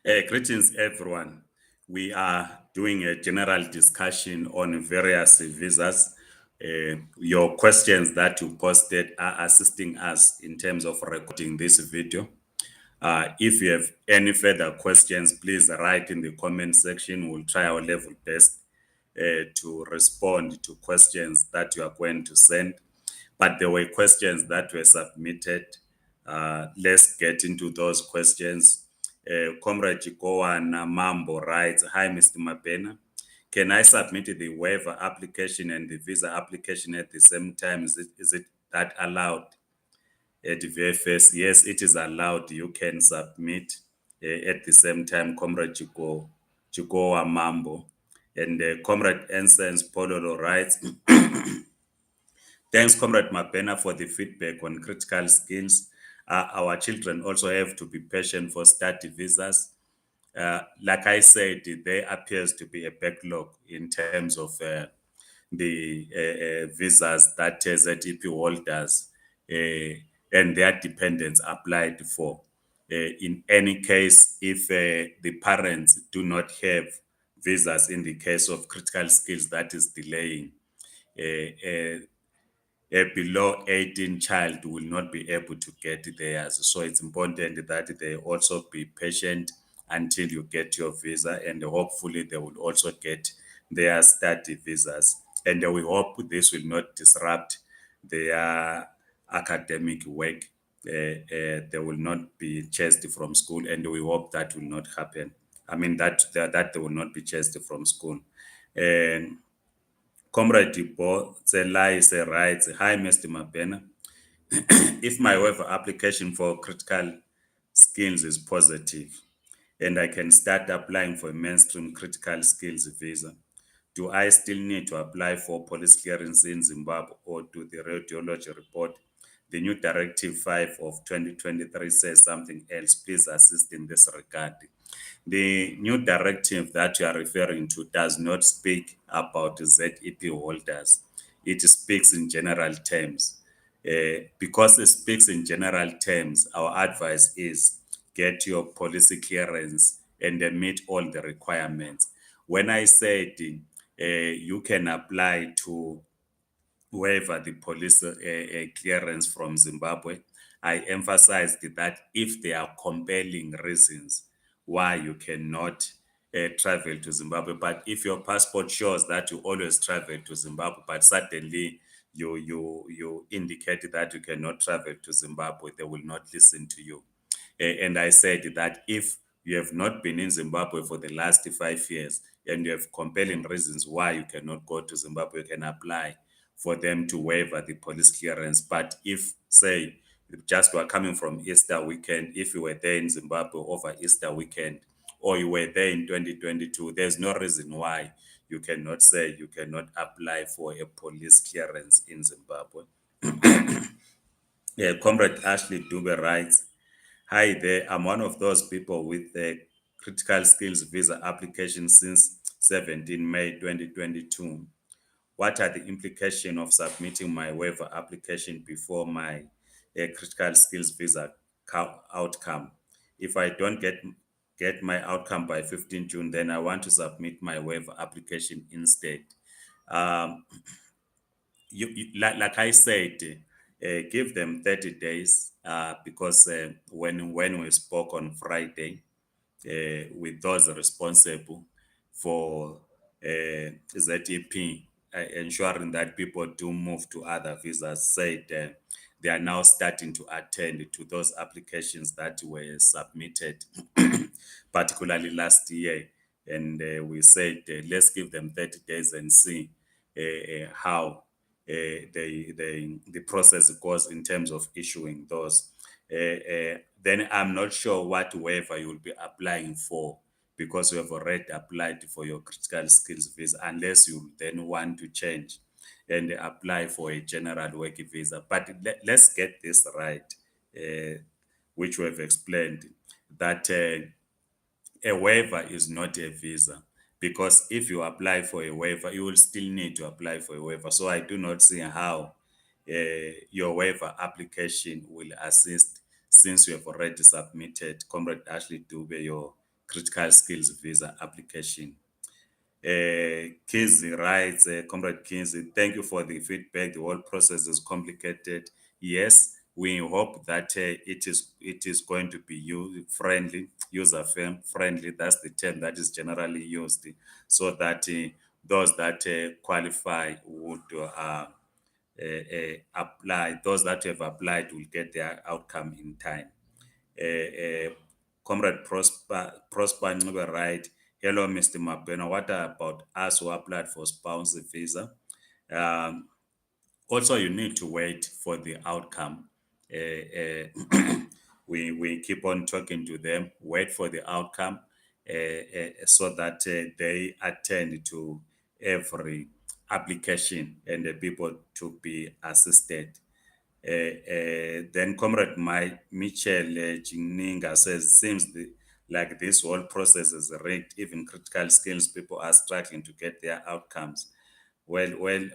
Greetings, everyone. We are doing a general discussion on various visas. Your questions that you posted are assisting us in terms of recording this video. If you have any further questions, please write in the comment section. We'll try our level best to respond to questions that you are going to send. But there were questions that were submitted. Let's get into those questions. Comrade Chikowana Mambo writes, Hi, Mr. Mabena. Can I submit the waiver application and the visa application at the same time? Is it that allowed at VFS? Yes, it is allowed. You can submit at the same time, Comrade Chikowa Mambo. And Comrade Ensigns Pololo writes, Thanks, Comrade Mabena, for the feedback on critical skills. Our children also have to be patient for study visas. Like I said, there appears to be a backlog in terms of the visas that ZEP holders and their dependents applied for. In any case, if the parents do not have visas in the case of critical skills that is delaying, a below 18 child will not be able to get theirs. So it's important that they also be patient until you get your visa, and hopefully they will also get their study visas. And we hope this will not disrupt their academic work. They will not be chased from school, and we hope that will not happen. I mean, that they will not be chased from school. And Comrade Tipo Zelai writes, Hi, Mr. Mabena. If my waiver application for critical skills is positive and I can start applying for a mainstream critical skills visa, do I still need to apply for police clearance in Zimbabwe, or do the radiology report? The new Directive 5 of 2023 says something else. Please assist in this regard. The new directive that you are referring to does not speak about ZEP holders. It speaks in general terms. Because it speaks in general terms, our advice is get your policy clearance and meet all the requirements. When I said you can apply to waiver the police clearance from Zimbabwe, I emphasized that if there are compelling reasons why you cannot travel to Zimbabwe, but if your passport shows that you always travel to Zimbabwe, but suddenly you indicate that you cannot travel to Zimbabwe, they will not listen to you. And I said that if you have not been in Zimbabwe for the last 5 years and you have compelling reasons why you cannot go to Zimbabwe, you can apply for them to waiver the police clearance. But if, say, you just were coming from Easter weekend, if you were there in Zimbabwe over Easter weekend, or you were there in 2022, there's no reason why you cannot say you cannot apply for a police clearance in Zimbabwe. Comrade Ashley Dube writes, Hi there, I'm one of those people with the critical skills visa application since 17 May 2022. What are the implications of submitting my waiver application before my critical skills visa outcome? If I don't get my outcome by 15 June, then I want to submit my waiver application instead. Like I said, give them 30 days because when we spoke on Friday with those responsible for ZEP, ensuring that people do move to other visas, said they are now starting to attend to those applications that were submitted, particularly last year. And we said, let's give them 30 days and see how the process goes in terms of issuing those. Then I'm not sure what waiver you will be applying for, because you have already applied for your critical skills visa, unless you then want to change and apply for a general work visa. But let's get this right, which we have explained, that a waiver is not a visa, because if you apply for a waiver, you will still need to apply for a waiver. So I do not see how your waiver application will assist, since you have already submitted, Comrade Ashley Dube, critical skills visa application. Kinsey writes, Comrade Kinsey, thank you for the feedback. The whole process is complicated. Yes, we hope that it is going to be user friendly. That's the term that is generally used, so that those that qualify would apply. Those that have applied will get their outcome in time. uh, Comrade Prosper Ncube, right? Hello, Mr. Mabena. What about us who applied for spouse visa? Um, Also, you need to wait for the outcome. We keep on talking to them, wait for the outcome, so that they attend to every application and the people to be assisted. Then Comrade Mitchell Jininga says, seems like this whole process is rigged. Even critical skills people are struggling to get their outcomes. I'm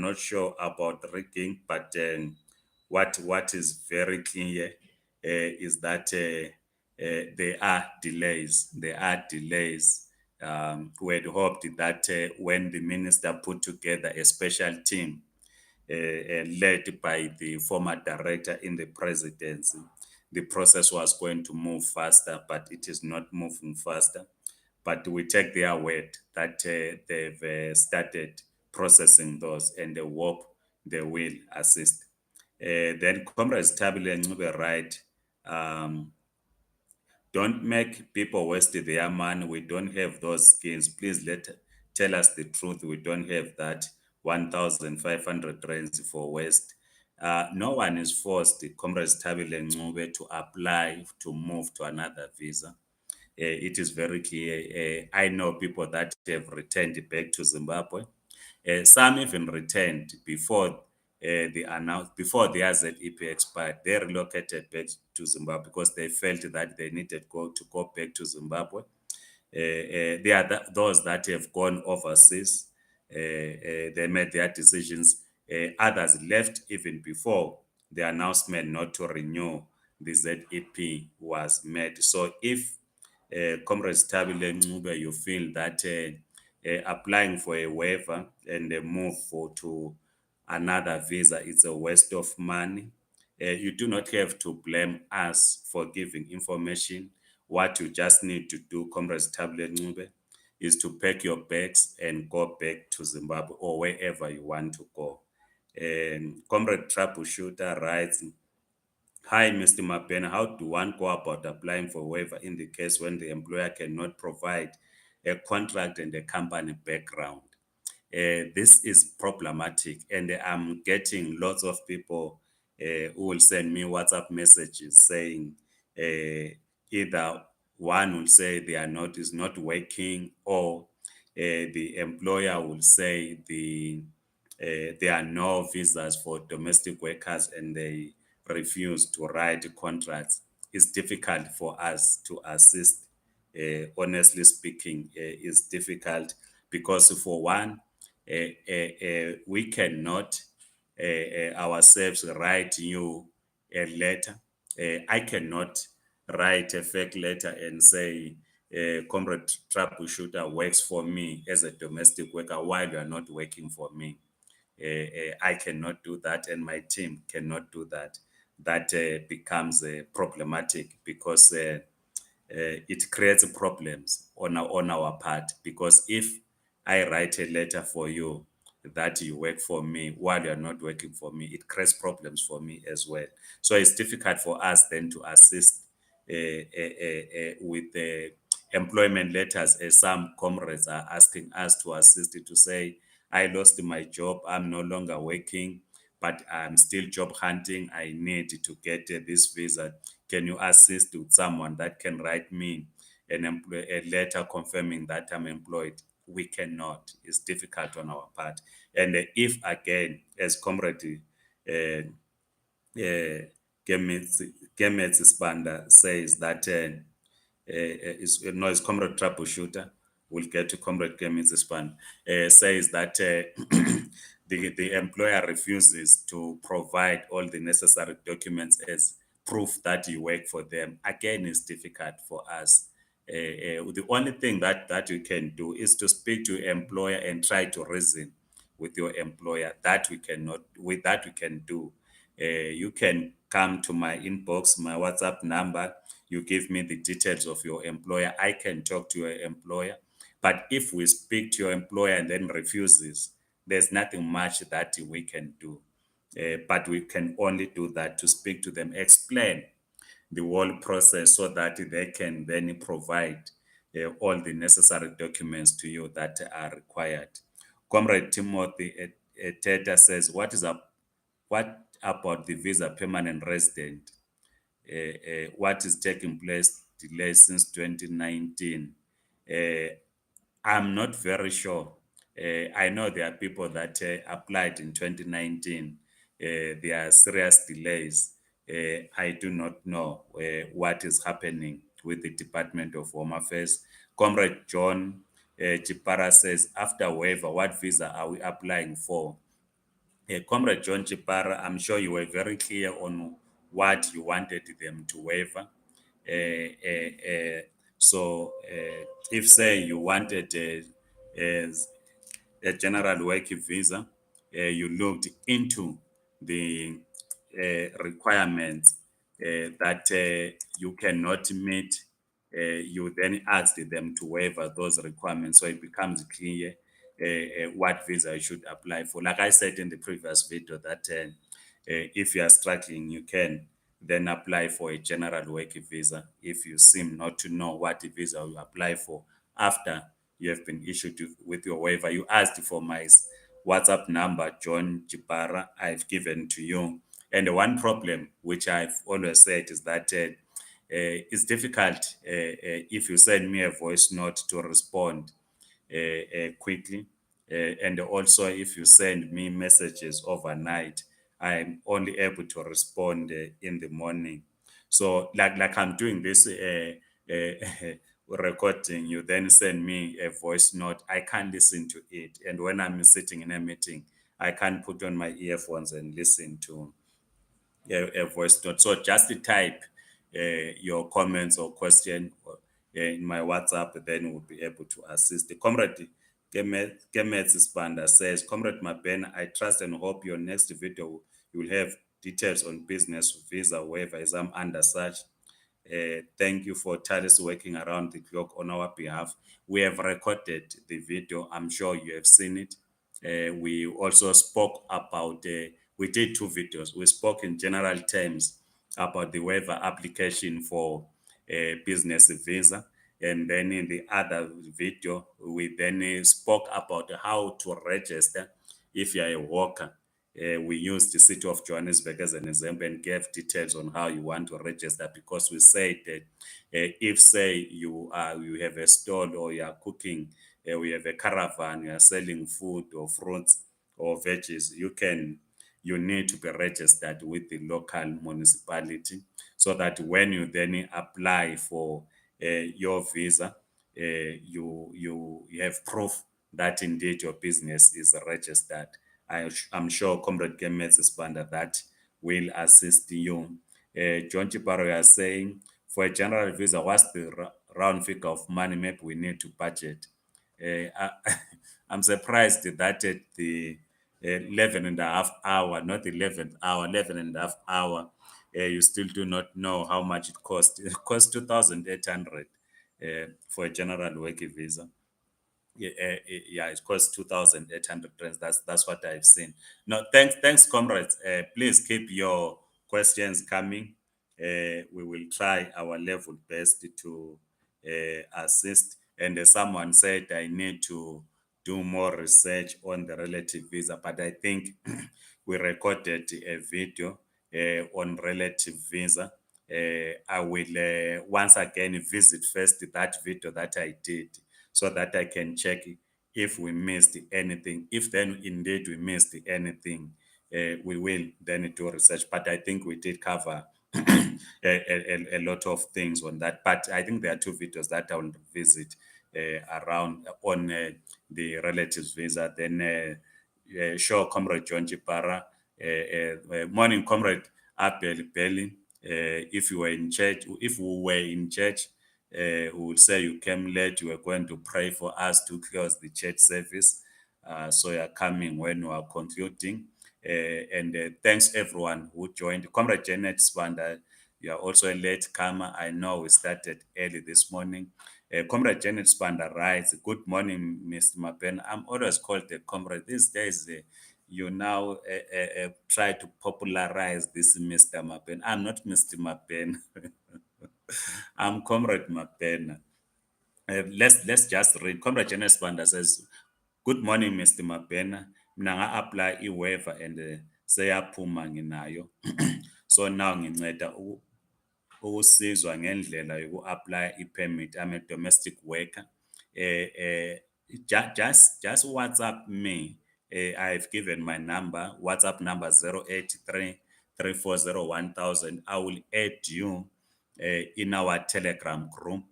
not sure about rigging, but what is very clear is that there are delays. There are delays. We had hoped that when the minister put together a special team led by the former director in the presidency, the process was going to move faster, but it is not moving faster. But we take their word that they've started processing those, and they hope they will assist. Then Comrades Tabile Ncube, right? Um, don't make people waste their money. We don't have those skills. Please tell us the truth. We don't have that 1,500 rands for waste. No one is forced, Comrades Tabile Ncube, to apply to move to another visa. It is very clear. I know people that have returned back to Zimbabwe. Some even returned before the ZEP expired. They relocated back to Zimbabwe because they felt that they needed to go back to Zimbabwe. There are those that have gone overseas. They made their decisions. Others left even before the announcement not to renew the ZEP was made. So if Comrades Tabile Ncube, you feel that applying for a waiver and a move to another visa, it's a waste of money. You do not have to blame us for giving information. What you just need to do, Comrades Tabile Ncube, is to pack your bags and go back to Zimbabwe or wherever you want to go. And Comrade Troubleshooter writes, hi, Mr. Mabena, how do one go about applying for waiver in the case when the employer cannot provide a contract and a company background? This is problematic, and I'm getting lots of people who will send me WhatsApp messages saying either one will say is not working, or the employer will say there are no visas for domestic workers and they refuse to write contracts. It's difficult for us to assist. Honestly speaking, it's difficult because, for one, we cannot ourselves write you a letter. I cannot write a fake letter and say, Comrade Troubleshooter works for me as a domestic worker while you are not working for me. I cannot do that, and my team cannot do that. That becomes problematic because it creates problems on our part. Because if I write a letter for you that you work for me while you're not working for me, it creates problems for me as well. So it's difficult for us then to assist with the employment letters, as some comrades are asking us to assist, to say, I lost my job, I'm no longer working, but I'm still job hunting. I need to get this visa. Can you assist with someone that can write me a letter confirming that I'm employed? We cannot. It's difficult on our part. And if again, as Comrade uh, Gemets Spanda says that is Comrade Troubleshooter, we'll get to Comrade Gemets Spanda, says that the employer refuses to provide all the necessary documents as proof that you work for them, again, is difficult for us. The only thing that you can do is to speak to your employer and try to reason with your employer. That we cannot, with that we can do. You can come to my inbox, my WhatsApp number. You give me the details of your employer. I can talk to your employer. But if we speak to your employer and then refuses, there's nothing much that we can do. But we can only do that to speak to them, explain the whole process so that they can then provide all the necessary documents to you that are required. Comrade Timothy Teta says, what about the visa permanent resident? What is taking place delay since 2019? Uh, I'm not very sure. I know there are people that applied in 2019. There are serious delays. I do not know what is happening with the Department of Home Affairs. Comrade John Chipara says, after waiver, what visa are we applying for? Comrade John Chipara, I'm sure you were very clear on what you wanted them to waiver. If say you wanted a general work visa, you looked into the requirements that you cannot meet, you then asked them to waiver those requirements, so it becomes clear what visa you should apply for. Like I said in the previous video, that if you are struggling, you can then apply for a general work visa. If you seem not to know what visa you apply for after you have been issued with your waiver, you asked for my WhatsApp number, John Jibara, I've given to you. And the one problem which I've always said is that it's difficult if you send me a voice note to respond quickly. And also, if you send me messages overnight, I'm only able to respond in the morning. So, like I'm doing this recording, you then send me a voice note. I can't listen to it, and when I'm sitting in a meeting, I can't put on my earphones and listen to a voice note. So just type your comments or question in my WhatsApp, then we'll be able to assist. The Comrade Kemets Spanda says, Comrade Maben, I trust and hope your next video you will have details on business visa waiver as I'm under such. Thank you for tirelessly working around the clock on our behalf. We have recorded the video. I'm sure you have seen it. We also spoke about, we did two videos. We spoke in general terms about the waiver application for a business visa. And then in the other video, we then spoke about how to register if you're a worker. We used the city of Johannesburg as an example and gave details on how you want to register, because we said that if say you have a stall or you are cooking, we have a caravan, you are selling food or fruits or veggies, you need to be registered with the local municipality, so that when you then apply for your visa, you have proof that indeed your business is registered. I'm sure Comrade Gemets Spanda that will assist you. John Chiparo is saying, for a general visa, what's the round figure of money maybe we need to budget? I'm surprised that at the 11 and a half hour, not 11th hour, 11 and a half hour, you still do not know how much it costs. It costs 2,800 for a general work visa. Yeah, it costs 2,800 rands. That's what I've seen. No, thanks, comrades. Please keep your questions coming. We will try our level best to assist. And someone said I need to do more research on the relative visa, but I think we recorded a video on relative visa. I will once again visit first that video that I did, so that I can check if we missed anything. If then indeed we missed anything, we will then do research. But I think we did cover a lot of things on that. But I think there are two videos that I will visit around on the relatives visa. Then sure, Comrade John Jipara. Morning, Comrade Abel Belly. If you were in church, if we were in church, we would say you came late, you were going to pray for us to close the church service. So you're coming when we are concluding. And thanks everyone who joined. Comrade Janet Spanda, you are also a late comer. I know we started early this morning. Comrade Janet Spanda writes, "Good morning, Mr. Mapen. I'm always called a comrade. These days, you now try to popularize this Mr. Mapen. I'm not Mr. Mapen. I'm Comrade Mapen. Let's just read. Comrade Janet Spanda says, "Good morning, Mr. Mabena. Mina nga-apply i-waiver and seyaphuma nginayo. So now nginceda ukusizwa ngendlela yoku-apply i-permit. I'm a domestic worker. Eh, eh, just WhatsApp me. I've given my number. WhatsApp number 083 340 1000. I will add you in our Telegram group.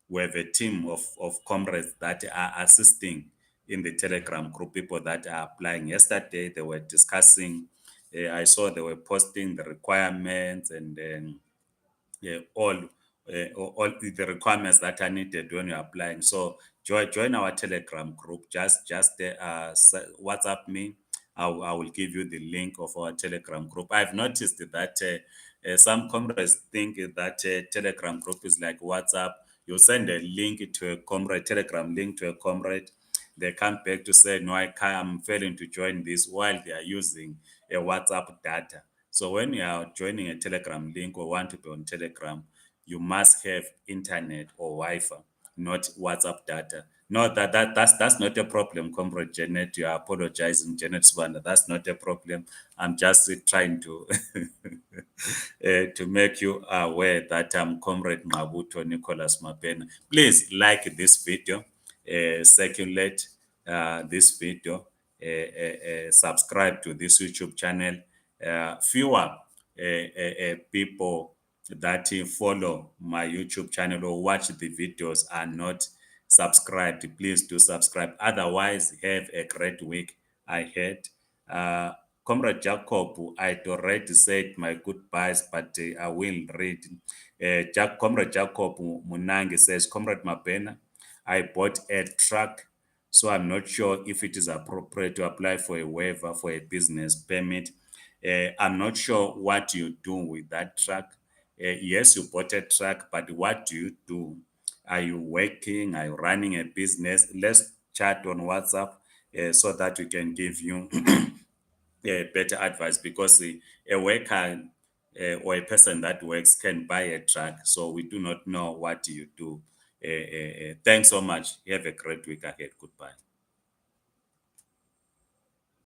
We have a team of comrades that are assisting in the Telegram group, people that are applying. Yesterday, they were discussing, I saw they were posting the requirements and then all the requirements that are needed when you're applying. So join our Telegram group. WhatsApp me. I will give you the link of our Telegram group. I've noticed that some comrades think that Telegram group is like WhatsApp. You send a link to a comrade, Telegram link to a comrade. They come back to say, no, I'm failing to join this while they are using a WhatsApp data. So when you are joining a Telegram link or want to be on Telegram, you must have internet or Wi-Fi, not WhatsApp data. No, that's not a problem, Comrade Janet. You are apologizing, Janet Swanda. That's not a problem. I'm just trying to make you aware that I'm Comrade Mabuto Nicholas Mapena. Please like this video, circulate this video, subscribe to this YouTube channel. Fewer people that follow my YouTube channel or watch the videos are not subscribed. Please do subscribe. Otherwise, have a great week ahead. Uh, Comrade Jacob, I'd already said my goodbyes, but I will read. Comrade Jacob Munangi says, Comrade Mabena, I bought a truck, so I'm not sure if it is appropriate to apply for a waiver for a business permit. I'm not sure what you do with that truck. Yes, you bought a truck, but what do you do? Are you working? Are you running a business? Let's chat on WhatsApp so that we can give you better advice, because a worker or a person that works can buy a truck. So we do not know what you do. Thanks so much. Have a great week ahead. Goodbye.